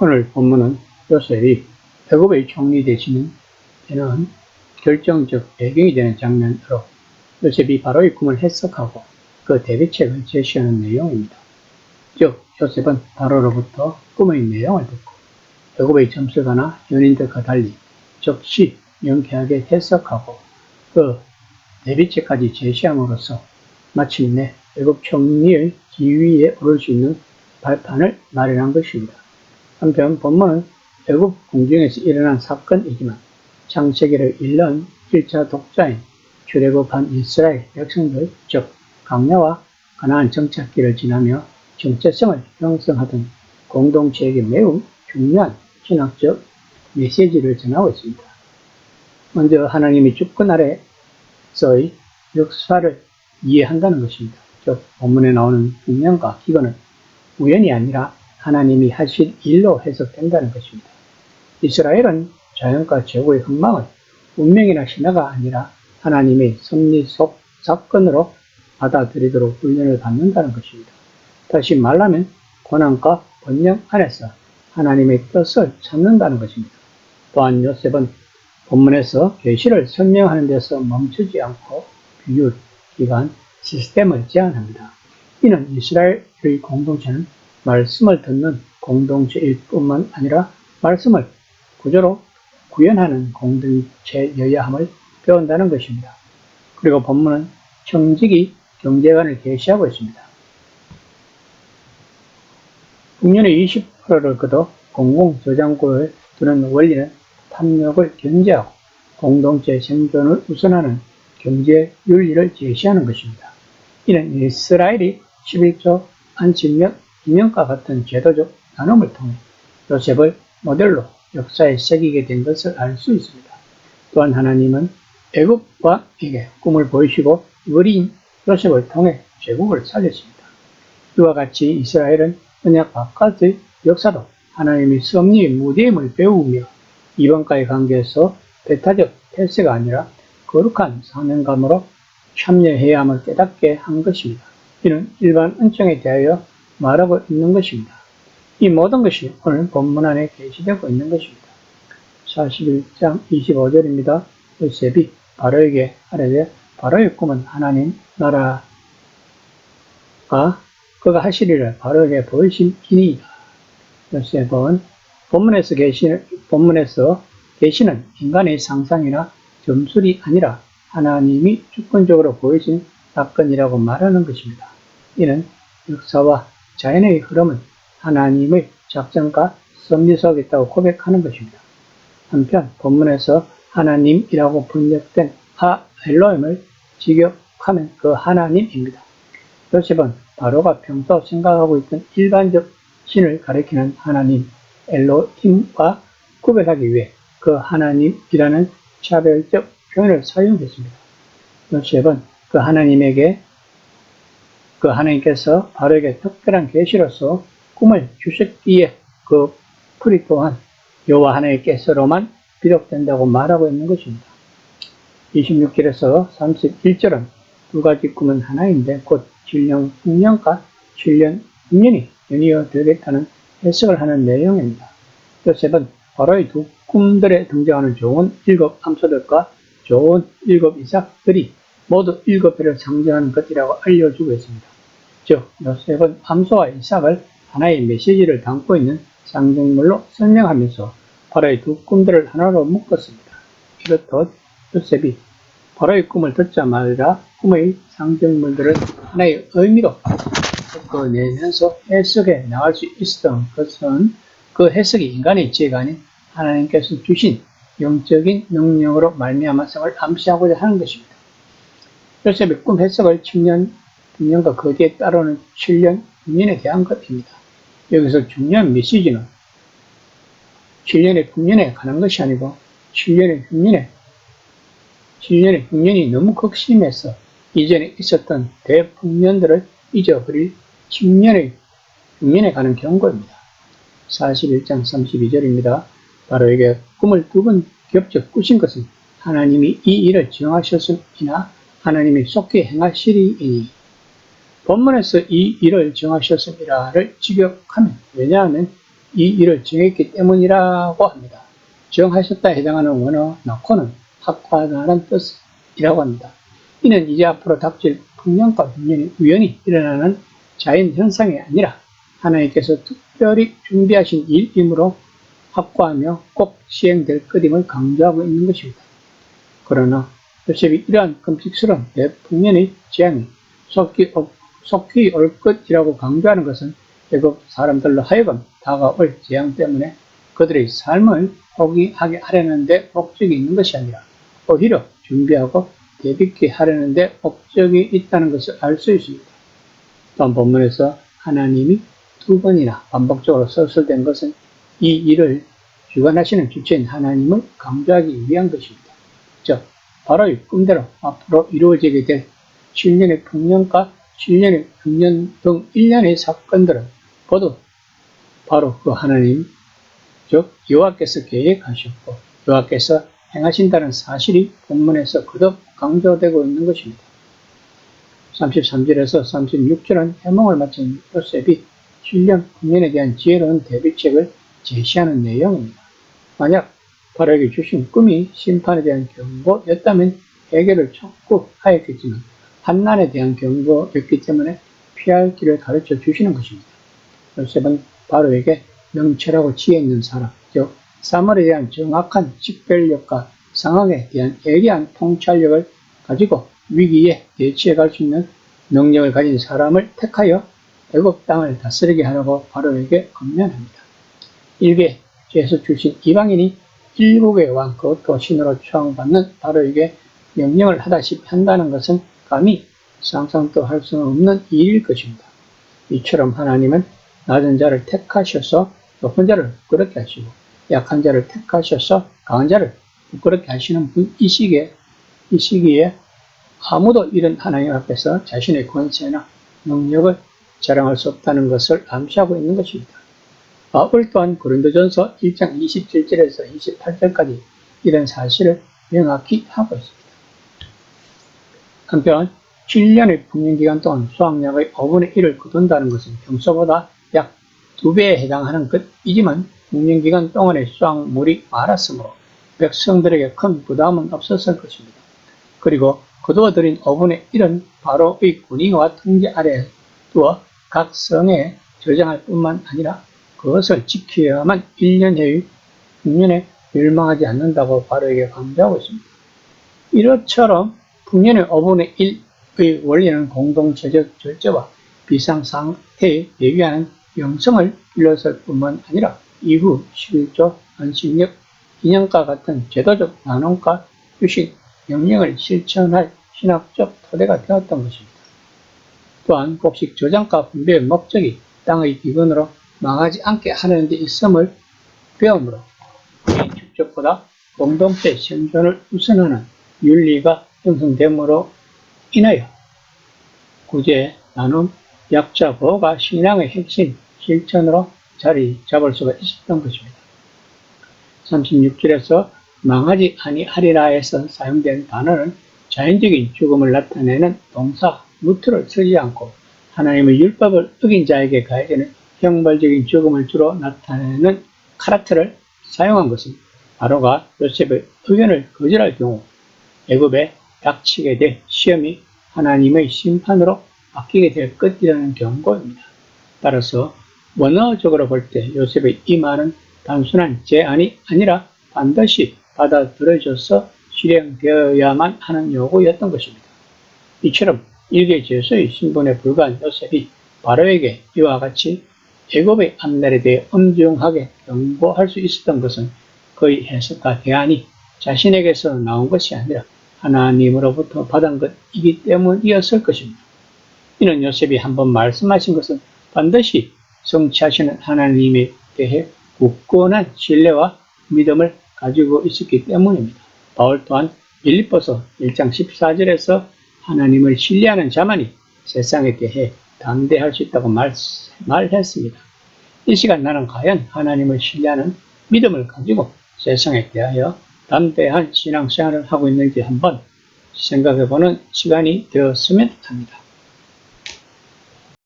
오늘 본문은 요셉이 애굽의 총리 되시는 때는 결정적 배경이 되는 장면으로 요셉이 바로의 꿈을 해석하고 그 대비책을 제시하는 내용입니다. 즉 요셉은 바로로부터 꿈의 내용을 듣고 애굽의 점술가나 연인들과 달리 즉시 명쾌하게 해석하고 그 대비책까지 제시함으로써 마침내 애굽 총리의 지위에 오를 수 있는 발판을 마련한 것입니다. 한편 본문은 애굽 궁중에서 일어난 사건이지만 창세기를 읽는 1차 독자인 출애굽한 이스라엘 백성들, 즉 광야와 가나안 정착기를 지나며 정체성을 형성하던 공동체에게 매우 중요한 신학적 메시지를 전하고 있습니다. 먼저 하나님이 주권 아래서의 역사를 이해한다는 것입니다. 즉 본문에 나오는 분명과 기근은 우연이 아니라 하나님이 하실 일로 해석된다는 것입니다. 이스라엘은 자연과 제국의 흥망을 운명이나 신화가 아니라 하나님의 섭리 속 사건으로 받아들이도록 훈련을 받는다는 것입니다. 다시 말하면 고난과 번영 안에서 하나님의 뜻을 찾는다는 것입니다. 또한 요셉은 본문에서 계시를 설명하는 데서 멈추지 않고 비율, 기간, 시스템을 제안합니다. 이는 이스라엘의 공동체는 말씀을 듣는 공동체일 뿐만 아니라 말씀을 구조로 구현하는 공동체여야 함을 배운다는 것입니다. 그리고 본문은 청지기 경제관을 계시하고 있습니다. 국민의 20%를 거둬 공공저장고에 두는 원리는 탐욕을 견제하고 공동체 생존을 우선하는 경제 윤리를 제시하는 것입니다. 이는 이스라엘이 11조 안식년, 기념과 같은 제도적 나눔을 통해 요셉을 모델로 역사에 새기게 된 것을 알 수 있습니다. 또한 하나님은 애굽 왕에게 꿈을 보이시고 어린 요셉을 통해 제국을 살렸습니다. 이와 같이 이스라엘은 언약 바깥의 역사도 하나님의 섭리의 무대임을 배우며 이방과의 관계에서 배타적 태세가 아니라 거룩한 사명감으로 참여해야 함을 깨닫게 한 것입니다. 이는 일반 은총에 대하여 말하고 있는 것입니다. 이 모든 것이 오늘 본문 안에 계시되고 있는 것입니다. 41장 25절입니다. 요셉이 바로에게 하려되 바로의 꿈은 하나님 나라가 그가 하실 일을 바로에게 보이심이니이다. 요셉은 본문에서 계시는 인간의 상상이나 점술이 아니라 하나님이 주권적으로 보여진 사건이라고 말하는 것입니다. 이는 역사와 자연의 흐름은 하나님의 작전과 섭리 속에 있다고 고백하는 것입니다. 한편 본문에서 하나님이라고 번역된 엘로힘을 직역하면 그 하나님입니다. 요셉은 바로가 평소 생각하고 있던 일반적 신을 가리키는 하나님 엘로힘과 구별하기 위해 그 하나님이라는 차별적 표현을 사용했습니다. 요셉은 그 하나님께서 바로에게 특별한 계시로서 꿈을 주셨기에 그 풀이 또한 여호와 하나님께서로만 비롯된다고 말하고 있는 것입니다. 26절에서 31절은 두 가지 꿈은 하나인데 곧 7년 풍년과 7년 풍년이 연이어 되겠다는 해석을 하는 내용입니다. 요셉은 바로의 두 꿈들에 등장하는 좋은 7 암소들과 좋은 7 이삭들이 모두 7배를 상징하는 것이라고 알려주고 있습니다. 즉 요셉은 암소와 이삭을 하나의 메시지를 담고 있는 상징물로 설명하면서 바로의 두 꿈들을 하나로 묶었습니다. 이렇듯 요셉이 바로의 꿈을 듣자마자 꿈의 상징물들을 하나의 의미로 섞어내면서 해석해 나갈 수 있었던 것은 그 해석이 인간의 지혜가 아닌 하나님께서 주신 영적인 능력으로 말미암아성을 암시하고자 하는 것입니다. 요셉의 꿈 해석을 7년, 6년과 그 뒤에 따르는 7년, 6년에 대한 것입니다. 여기서 중요한 메시지는 7년의 풍년에 관한 것이 아니고 7년의 흉년이 너무 극심해서 이전에 있었던 대풍년들을 잊어버릴 10년의 흉년에 관한 경고입니다. 41장 32절입니다. 바로에게 꿈을 두 번 겹쳐 꾸신 것은 하나님이 이 일을 정하셨음이나 하나님이 속히 행하시리이니 본문에서 이 일을 정하셨음이라를 직역하면 왜냐하면 이 일을 정했기 때문이라고 합니다. 정하셨다에 해당하는 원어 낳고는 확화하다는 뜻이라고 합니다. 이는 이제 앞으로 닥칠 풍년과 흉년이 우연히 일어나는 자연 현상이 아니라 하나님께서 특별히 준비하신 일이므로 확고하며 꼭 시행될 것임을 강조하고 있는 것입니다. 그러나 요셉이 이러한 끔찍스러운 대풍년의 재앙이 속히 올 것이라고 강조하는 것은 애굽 사람들로 하여금 다가올 재앙 때문에 그들의 삶을 포기하게 하려는 데 목적이 있는 것이 아니라 오히려 준비하고 대비케 하려는 데 목적이 있다는 것을 알 수 있습니다. 또한 본문에서 하나님이 두 번이나 반복적으로 서술된 것은 이 일을 주관하시는 주체인 하나님을 강조하기 위한 것입니다. 즉, 바로 이 꿈대로 앞으로 이루어지게 될 7년의 풍년과 7년의 흉년 등 1년의 사건들은 모두 바로 그 하나님, 즉 여호와께서 계획하셨고 여호와께서 행하신다는 사실이 본문에서 거듭 강조되고 있는 것입니다. 33절에서 36절은 해몽을 마친 요셉이 7년 흉년에 대한 지혜로운 대비책을 제시하는 내용입니다. 만약 바로에게 주신 꿈이 심판에 대한 경고였다면 해결을 촉구하였겠지만 환난에 대한 경고였기 때문에 피할 길을 가르쳐 주시는 것입니다. 요셉은 바로에게 명철하고 지혜 있는 사람, 즉 사물에 대한 정확한 식별력과 상황에 대한 예리한 통찰력을 가지고 위기에 대처해 갈 수 있는 능력을 가진 사람을 택하여 애굽 땅을 다스리게 하라고 바로에게 권면합니다. 일개에서 출신 이방인이 일국의 왕, 그것도 신으로 추앙받는 바로에게 명령을 하다시피 한다는 것은 감히 상상도 할 수 없는 일일 것입니다. 이처럼 하나님은 낮은 자를 택하셔서 높은 자를 부끄럽게 하시고 약한 자를 택하셔서 강한 자를 부끄럽게 하시는 분이시기에 이 시기에 아무도 이런 하나님 앞에서 자신의 권세나 능력을 자랑할 수 없다는 것을 암시하고 있는 것입니다. 바울 또한 고린도전서 1장 27절에서 28절까지 이런 사실을 명확히 하고 있습니다. 한편 7년의 풍년기간 동안 수확량의 5분의 1을 거둔다는 것은 평소보다 약 2배에 해당하는 것이지만 풍년기간 동안의 수확물이 많았으므로 백성들에게 큰 부담은 없었을 것입니다. 그리고 거두어들인 5분의 1은 바로의 군의와 통제 아래에 두어 각 성에 저장할 뿐만 아니라 그것을 지켜야만 1년 해의 풍년에 멸망하지 않는다고 바로에게 강조하고 있습니다. 이것처럼 풍년의 5분의 1의 원리는 공동체적 절제와 비상상태에 대비하는 영성을 일렀을 뿐만 아니라 이후 11조, 안식력, 기념과 같은 제도적 나눔과 휴식, 명령을 실천할 신학적 토대가 되었던 것입니다. 또한 곡식 저장과 분배의 목적이 땅의 기근으로 망하지 않게 하는 데 있음을 배우므로 개인 축적보다 공동체 생존을 우선하는 윤리가 형성됨으로 인하여 구제, 나눔, 약자 보호가 신앙의 핵심 실천으로 자리 잡을 수가 있었던 것입니다. 36절에서 망하지 아니하리라에서 사용된 단어는 자연적인 죽음을 나타내는 동사 무트를 쓰지 않고 하나님의 율법을 어긴 자에게 가해지는 형벌적인 죽음을 주로 나타내는 카라트를 사용한 것은 바로가 요셉의 의견을 거절할 경우 애굽에 닥치게 될 시험이 하나님의 심판으로 바뀌게 될 것이라는 경고입니다. 따라서 원어적으로 볼 때 요셉의 이 말은 단순한 제안이 아니라 반드시 받아들여져서 실행되어야만 하는 요구였던 것입니다. 이처럼 일개 죄수의 신분에 불과한 요셉이 바로에게 이와 같이 애굽의 암날에 대해 엄중하게 경고할 수 있었던 것은 그의 해석과 대안이 자신에게서 나온 것이 아니라 하나님으로부터 받은 것이기 때문이었을 것입니다. 이는 요셉이 한번 말씀하신 것은 반드시 성취하시는 하나님에 대해 굳건한 신뢰와 믿음을 가지고 있었기 때문입니다. 바울 또한 빌립보서 1장 14절에서 하나님을 신뢰하는 자만이 세상에 대해 담대할 수 있다고 말했습니다. 이 시간 나는 과연 하나님을 신뢰하는 믿음을 가지고 세상에 대하여 담대한 신앙생활을 하고 있는지 한번 생각해보는 시간이 되었으면 합니다.